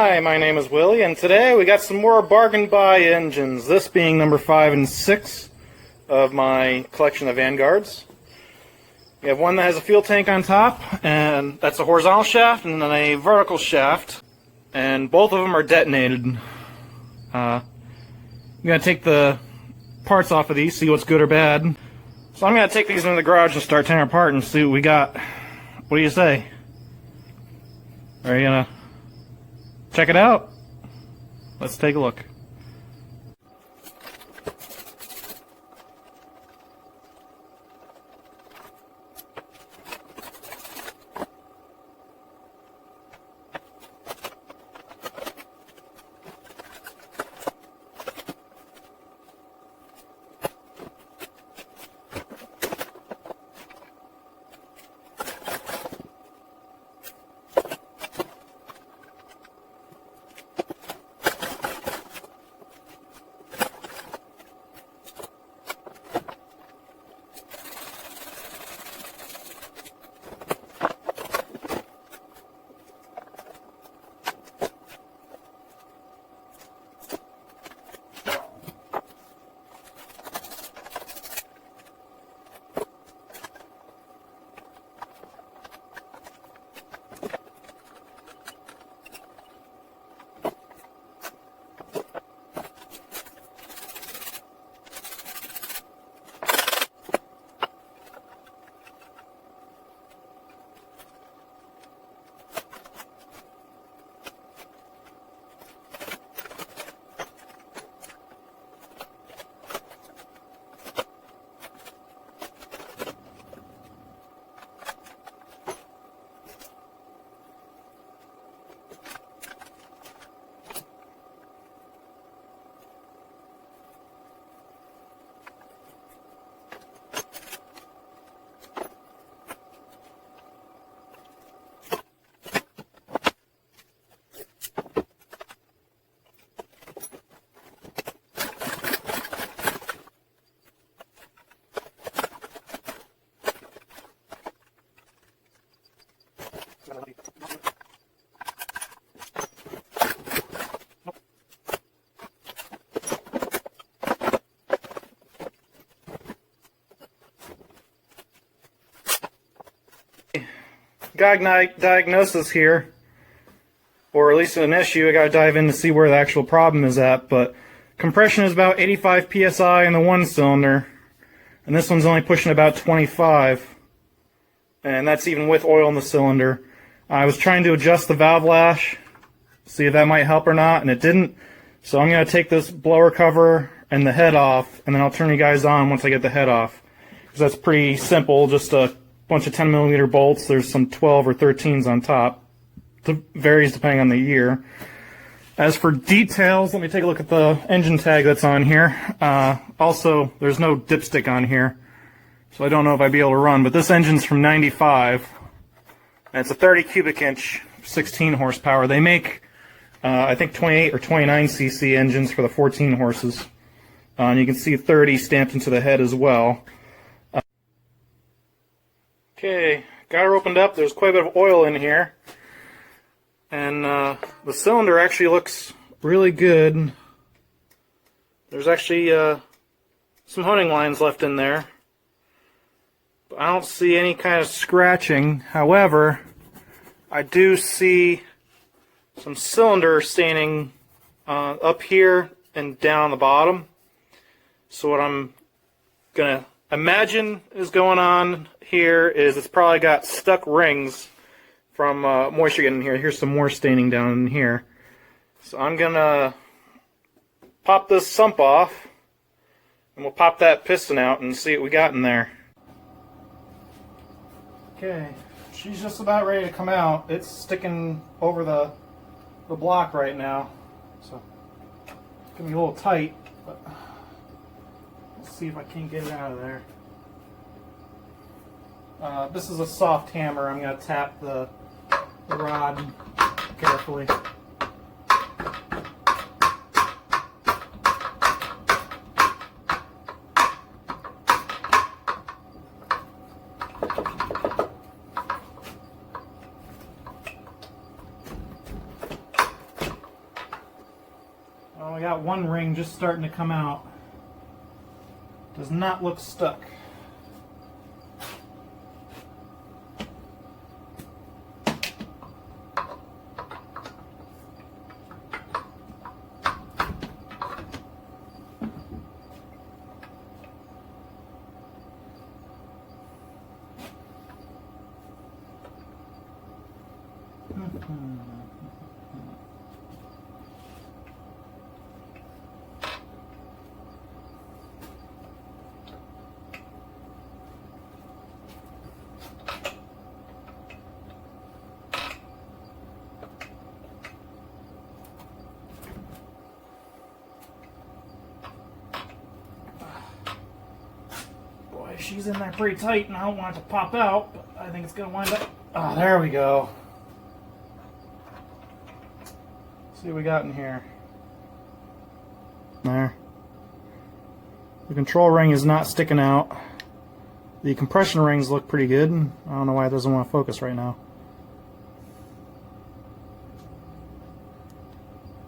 Hi, my name is Willie, and today we got some more bargain buy engines, this being number 5 and 6 of my collection of Vanguards. We have one that has a fuel tank on top, and that's a horizontal shaft, and then a vertical shaft, and both of them are detonated. I'm going to take the parts off of these, see what's good or bad. So I'm going to take these into the garage and start tearing them apart and see what we got. What do you say? Are you going to check it out? Let's take a look. Got a diagnosis here, or at least an issue. I gotta dive in to see where the actual problem is at, but compression is about 85 psi in the one cylinder, and this one's only pushing about 25, and that's even with oil in the cylinder. I was trying to adjust the valve lash, see if that might help or not, and it didn't. So I'm gonna take this blower cover and the head off, and then I'll turn you guys on once I get the head off, because that's pretty simple, just a bunch of 10mm bolts. There's some 12 or 13s on top. It varies depending on the year. As for details, let me take a look at the engine tag that's on here. Also, there's no dipstick on here, so I don't know if I'd be able to run, but this engine's from 95, and it's a 30 cubic inch, 16 horsepower. They make, I think, 28 or 29 cc engines for the 14 horses. And you can see 30 stamped into the head as well. Okay, got her opened up. There's quite a bit of oil in here, and the cylinder actually looks really good. There's actually some honing lines left in there, but I don't see any kind of scratching. However, I do see some cylinder staining up here and down on the bottom. So what I'm gonna imagine is going on here is it's probably got stuck rings from moisture getting in here. Here's some more staining down in here. So I'm gonna pop this sump off, and we'll pop that piston out and see what we got in there. Okay, she's just about ready to come out. It's sticking over the block right now, so it's gonna be a little tight, but let's see if I can get it out of there. This is a soft hammer. I'm going to tap the rod carefully. I got one ring just starting to come out. Does not look stuck. Boy, she's in there pretty tight, and I don't want it to pop out, but I think it's going to wind up. Oh, there we go. Let's see what we got in here. There. The control ring is not sticking out. The compression rings look pretty good. I don't know why it doesn't want to focus right now.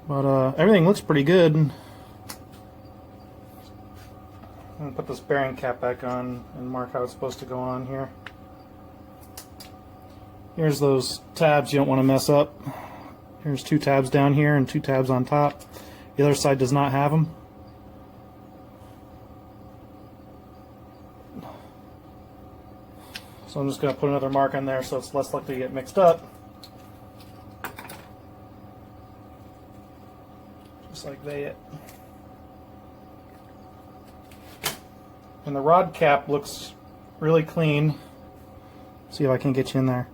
But everything looks pretty good. I'm going to put this bearing cap back on and mark how it's supposed to go on here. Here's those tabs you don't want to mess up. Here's 2 tabs down here and 2 tabs on top. The other side does not have them. So I'm just going to put another mark on there so it's less likely to get mixed up. Just like that. And the rod cap looks really clean. See if I can get you in there.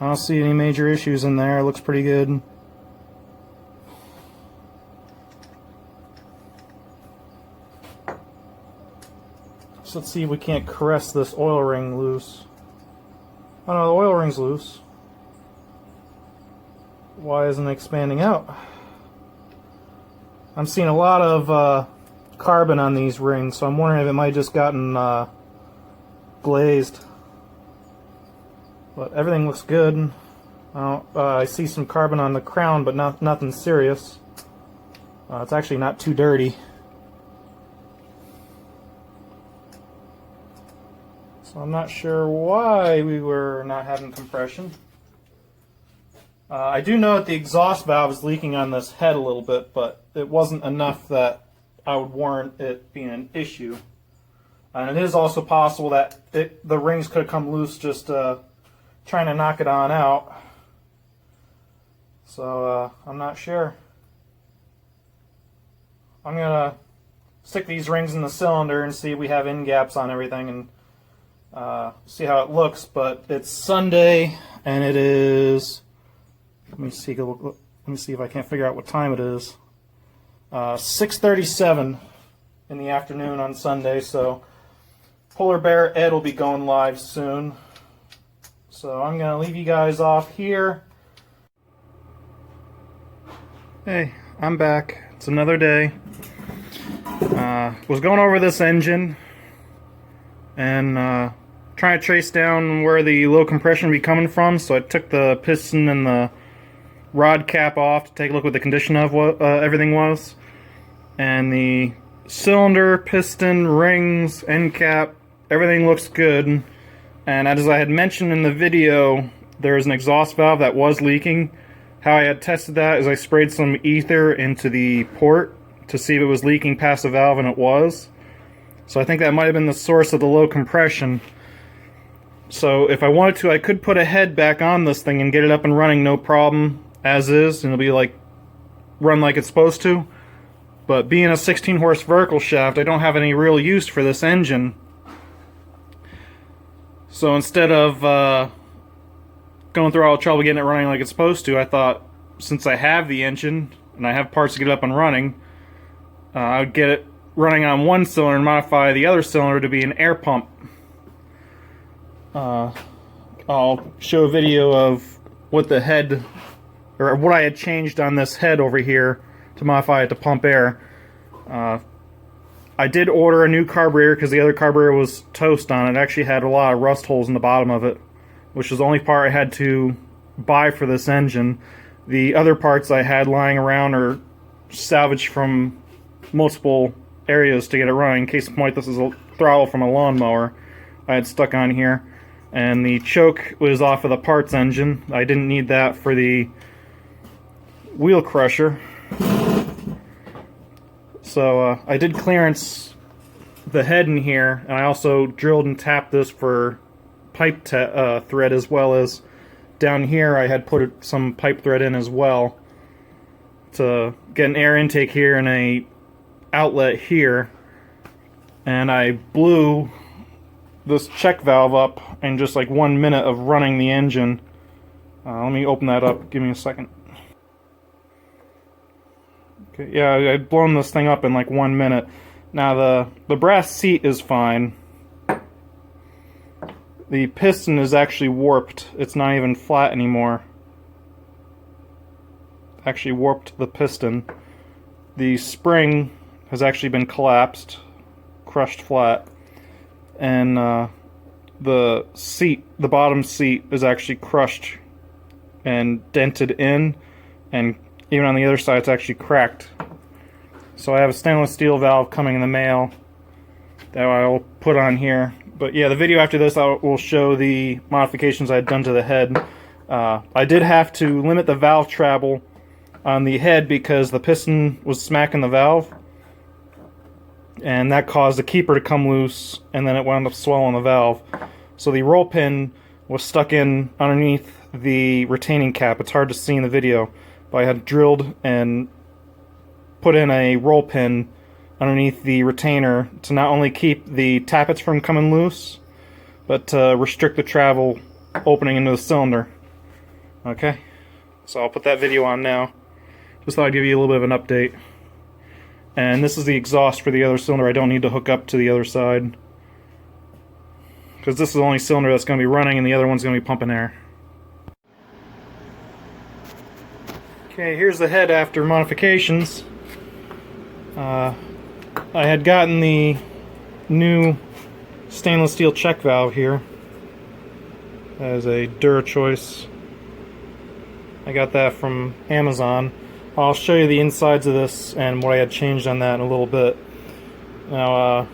I don't see any major issues in there. It looks pretty good. So let's see if we can't caress this oil ring loose. Oh no, the oil ring's loose. Why isn't it expanding out? I'm seeing a lot of carbon on these rings, so I'm wondering if it might have just gotten glazed. But everything looks good. I see some carbon on the crown, but nothing serious. It's actually not too dirty. So I'm not sure why we were not having compression. I do know that the exhaust valve is leaking on this head a little bit, but it wasn't enough that I would warrant it being an issue. And it is also possible that the rings could have come loose just trying to knock it on out. So I'm not sure. I'm going to stick these rings in the cylinder and see if we have end gaps on everything and see how it looks. But it's Sunday and it is... Let me see if I can't figure out what time it is. 6:37 in the afternoon on Sunday, so Polar Bear Ed will be going live soon. So I'm going to leave you guys off here. Hey, I'm back. It's another day. Was going over this engine and trying to trace down where the low compression would be coming from, so I took the piston and the rod cap off to take a look what the condition of what everything was, and the cylinder, piston, rings, end cap, everything looks good. And as I had mentioned in the video, there is an exhaust valve that was leaking. How I had tested that is I sprayed some ether into the port to see if it was leaking past the valve, and it was. So I think that might have been the source of the low compression. So if I wanted to, I could put a head back on this thing and get it up and running no problem as is, and it'll be like run like it's supposed to. But being a 16 horse vertical shaft, I don't have any real use for this engine. So instead of going through all the trouble getting it running like it's supposed to, I thought, since I have the engine and I have parts to get it up and running, I would get it running on one cylinder and modify the other cylinder to be an air pump. I'll show a video of what the head, or what I had changed on this head over here to modify it to pump air. I did order a new carburetor because the other carburetor was toast on it. It actually had a lot of rust holes in the bottom of it, which is the only part I had to buy for this engine. The other parts I had lying around are salvaged from multiple areas to get it running. Case in point, this is a throttle from a lawnmower I had stuck on here. And the choke was off of the parts engine. I didn't need that for the wheel crusher. So I did clearance the head in here, and I also drilled and tapped this for pipe thread, as well as down here I had put some pipe thread in as well to get an air intake here and a outlet here. And I blew this check valve up in just like 1 minute of running the engine. Let me open that up, give me a second. Okay, yeah, I'd blown this thing up in like 1 minute. Now the brass seat is fine. The piston is actually warped. It's not even flat anymore. Actually warped the piston. The spring has actually been collapsed, crushed flat. And the seat, the bottom seat, is actually crushed and dented in, and even on the other side it's actually cracked. So I have a stainless steel valve coming in the mail that I'll put on here. But yeah, the video after this will show the modifications I had done to the head. I did have to limit the valve travel on the head because the piston was smacking the valve, and that caused the keeper to come loose, and then it wound up swallowing the valve. So the roll pin was stuck in underneath the retaining cap. It's hard to see in the video, but I had drilled and put in a roll pin underneath the retainer to not only keep the tappets from coming loose, but to restrict the travel opening into the cylinder. Okay, so I'll put that video on now. Just thought I'd give you a little bit of an update. And this is the exhaust for the other cylinder. I don't need to hook up to the other side, because this is the only cylinder that's going to be running and the other one's going to be pumping air. Okay, here's the head after modifications. I had gotten the new stainless steel check valve here as a DuraChoice. I got that from Amazon. I'll show you the insides of this and what I had changed on that in a little bit. Now,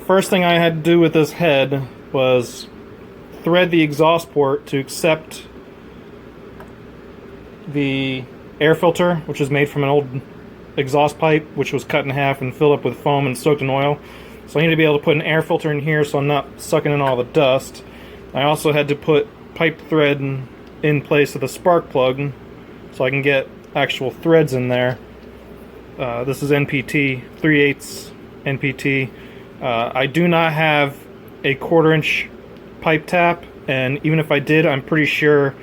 first thing I had to do with this head was thread the exhaust port to accept the air filter, which is made from an old exhaust pipe which was cut in half and filled up with foam and soaked in oil. So I need to be able to put an air filter in here so I'm not sucking in all the dust. I also had to put pipe thread in place of the spark plug so I can get actual threads in there. This is NPT, 3/8 NPT. I do not have a 1/4 inch pipe tap, and even if I did, I'm pretty sure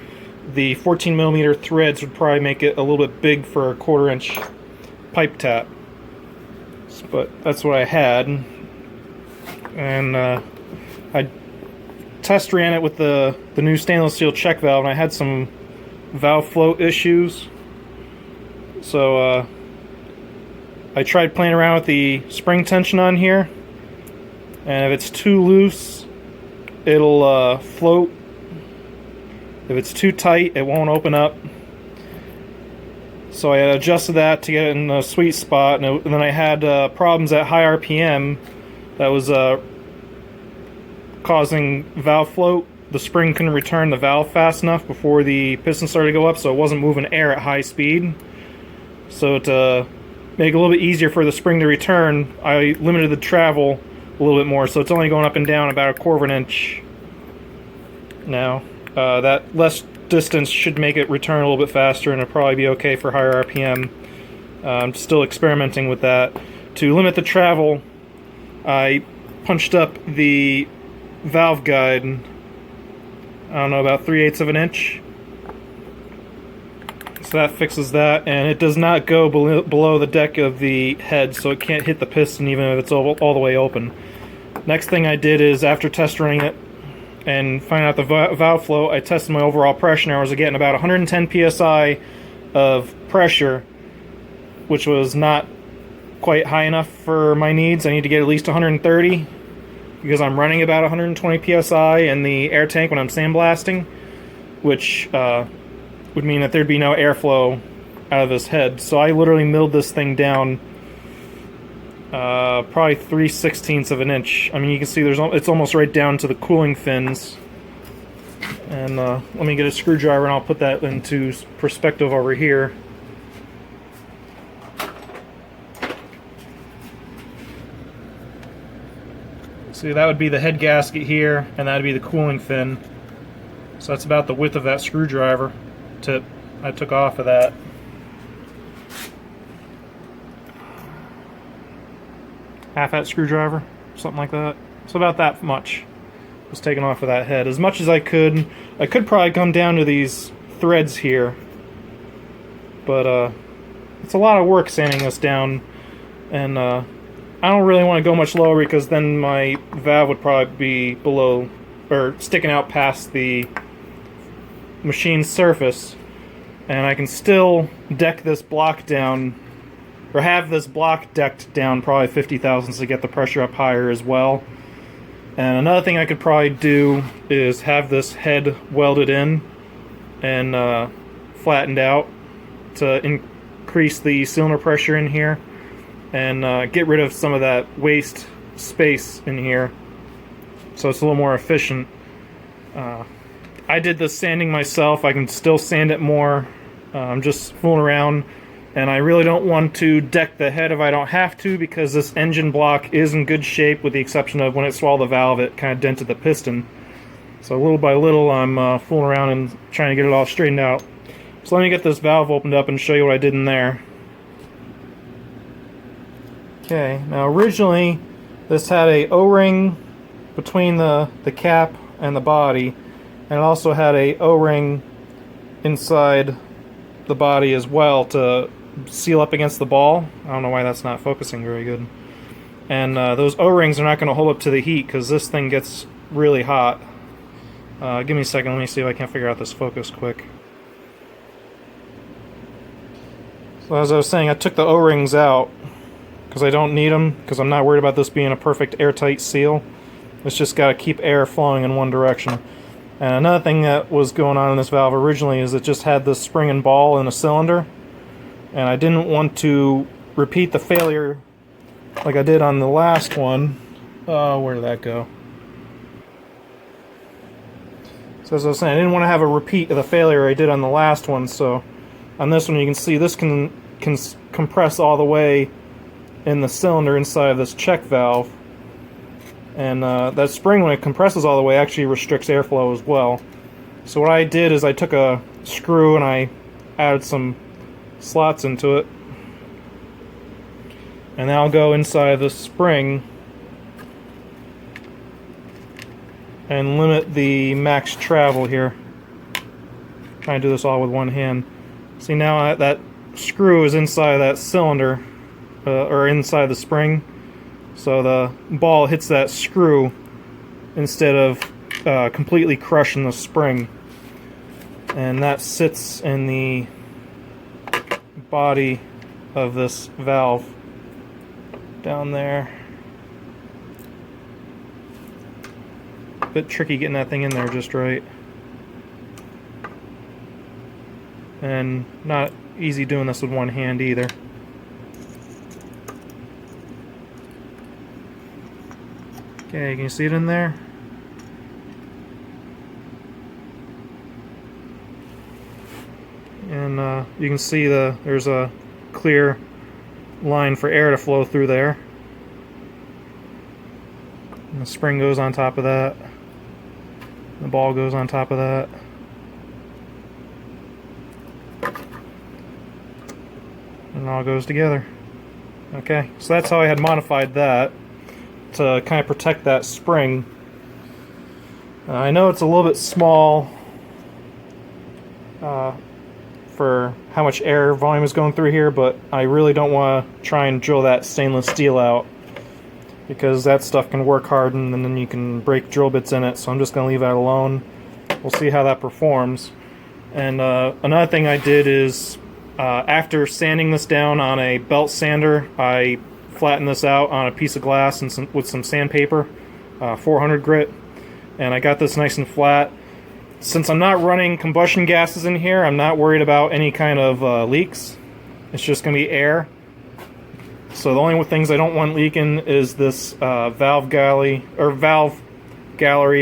the 14mm threads would probably make it a little bit big for a 1/4 inch pipe tap. But that's what I had, and I test ran it with the new stainless steel check valve, and I had some valve float issues. So I tried playing around with the spring tension on here, and if it's too loose, it'll float. If it's too tight, it won't open up. So I adjusted that to get it in a sweet spot, and then I had problems at high RPM that was causing valve float. The spring couldn't return the valve fast enough before the piston started to go up, so it wasn't moving air at high speed. So to make it a little bit easier for the spring to return, I limited the travel a little bit more, so it's only going up and down about 1/4 inch now. That less distance should make it return a little bit faster, and it'll probably be okay for higher RPM. I'm still experimenting with that. To limit the travel, I punched up the valve guide, I don't know, about 3/8 of an inch. So that fixes that, and it does not go below the deck of the head, so it can't hit the piston even if it's all the way open. Next thing I did is, after test running it and finding out the valve flow, I tested my overall pressure, and I was getting about 110 psi of pressure, which was not quite high enough for my needs. I need to get at least 130 because I'm running about 120 psi in the air tank when I'm sandblasting, which would mean that there'd be no airflow out of this head. So I literally milled this thing down probably 3/16 of an inch. I mean, you can see it's almost right down to the cooling fins. And let me get a screwdriver and I'll put that into perspective over here. See, that would be the head gasket here, and that would be the cooling fin. So that's about the width of that screwdriver tip I took off of that. Half that screwdriver, something like that. So about that much was taken off of that head. As much as I could. I could probably come down to these threads here, but it's a lot of work sanding this down, and I don't really want to go much lower because then my valve would probably be below, or sticking out past the machine's surface, and I can still deck this block down, or have this block decked down probably 50 thousandths to get the pressure up higher as well. And another thing I could probably do is have this head welded in and flattened out to increase the cylinder pressure in here and get rid of some of that waste space in here so it's a little more efficient. I did the sanding myself. I can still sand it more. I'm just fooling around, and I really don't want to deck the head if I don't have to, because this engine block is in good shape with the exception of when it swallowed the valve it kind of dented the piston. So little by little I'm fooling around and trying to get it all straightened out. So let me get this valve opened up and show you what I did in there. Okay, now originally this had a O-ring between the cap and the body, and it also had a O-ring inside the body as well to seal up against the ball. I don't know why that's not focusing very good. And those O-rings are not going to hold up to the heat because this thing gets really hot. Give me a second, let me see if I can figure out this focus quick. So as I was saying, I took the O-rings out because I don't need them, because I'm not worried about this being a perfect airtight seal. It's just got to keep air flowing in one direction. And another thing that was going on in this valve originally is it just had this spring and ball in a cylinder, and I didn't want to repeat the failure like I did on the last one. Where did that go? So as I was saying, I didn't want to have a repeat of the failure I did on the last one, so on this one you can see this can compress all the way in the cylinder inside of this check valve. And that spring, when it compresses all the way, actually restricts airflow as well. So what I did is I took a screw and I added some slots into it. And now I'll go inside the spring and limit the max travel here. Trying to do this all with one hand. See, now that screw is inside that cylinder, or inside the spring. So the ball hits that screw instead of completely crushing the spring. And that sits in the body of this valve down there. A bit tricky getting that thing in there just right. And not easy doing this with one hand either. Okay, can you see it in there? And you can see there's a clear line for air to flow through there. And the spring goes on top of that. The ball goes on top of that. And it all goes together. Okay, so that's how I had modified that to kind of protect that spring. I know it's a little bit small for how much air volume is going through here, but I really don't want to try and drill that stainless steel out, because that stuff can work harden and then you can break drill bits in it, so I'm just going to leave that alone. We'll see how that performs. And another thing I did is after sanding this down on a belt sander, I flattened this out on a piece of glass and with some sandpaper, 400 grit, and I got this nice and flat. Since I'm not running combustion gases in here, I'm not worried about any kind of leaks. It's just going to be air. So the only things I don't want leaking is this valve gallery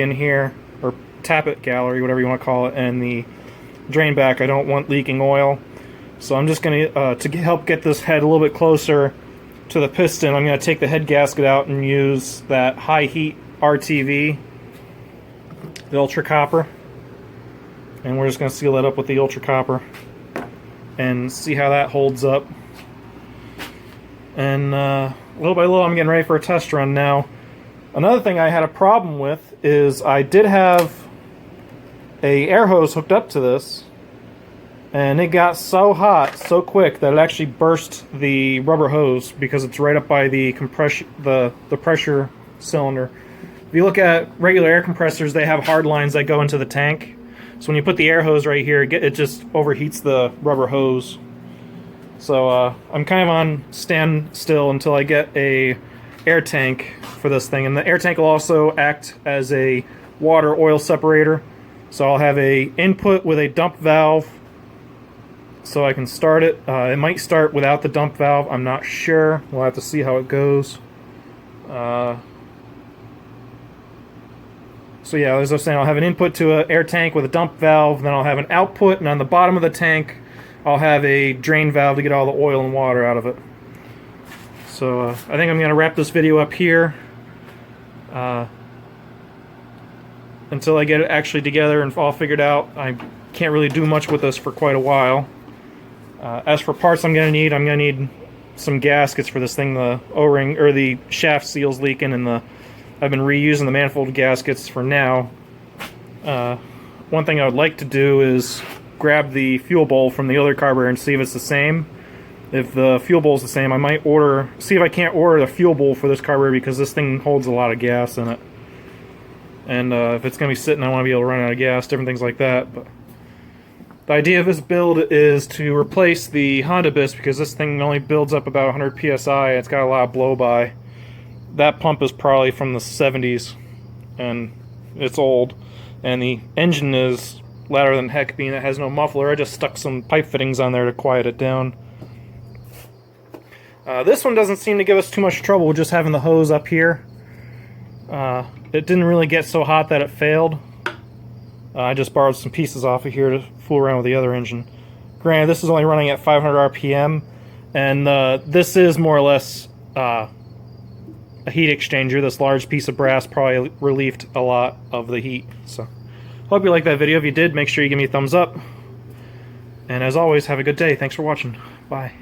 in here, or tappet gallery, whatever you want to call it, and the drain back. I don't want leaking oil. So I'm just going to help get this head a little bit closer to the piston, I'm going to take the head gasket out and use that high heat RTV, the ultra copper, and we're just going to seal that up with the ultra copper and see how that holds up. And little by little I'm getting ready for a test run now. Another thing I had a problem with is I did have a air hose hooked up to this, and it got so hot so quick that it actually burst the rubber hose because it's right up by the compression, the pressure cylinder. If you look at regular air compressors, they have hard lines that go into the tank. So when you put the air hose right here, it just overheats the rubber hose. So I'm kind of on standstill until I get a air tank for this thing. And the air tank will also act as a water oil separator. So I'll have a input with a dump valve, so I can start it. It might start without the dump valve. I'm not sure. We'll have to see how it goes. So yeah, as I was saying, I'll have an input to an air tank with a dump valve, then I'll have an output, and on the bottom of the tank, I'll have a drain valve to get all the oil and water out of it. So I think I'm going to wrap this video up here until I get it actually together and all figured out. I can't really do much with this for quite a while. As for parts I'm going to need some gaskets for this thing. The O-ring, or the shaft seal's leaking, and I've been reusing the manifold gaskets for now. One thing I would like to do is grab the fuel bowl from the other carburetor and see if it's the same. If the fuel bowl is the same, I might see if I can't order the fuel bowl for this carburetor, because this thing holds a lot of gas in it. And if it's going to be sitting, I want to be able to run out of gas, different things like that. But the idea of this build is to replace the Honda Bis, because this thing only builds up about 100 psi. It's got a lot of blow-by. That pump is probably from the 70s, and it's old. And the engine is louder than heck, being it has no muffler. I just stuck some pipe fittings on there to quiet it down. This one doesn't seem to give us too much trouble with just having the hose up here. It didn't really get so hot that it failed. I just borrowed some pieces off of here to fool around with the other engine. Granted, this is only running at 500 RPM, and this is more or less a heat exchanger. This large piece of brass probably relieved a lot of the heat. So, hope you liked that video. If you did, make sure you give me a thumbs up. And as always, have a good day. Thanks for watching. Bye.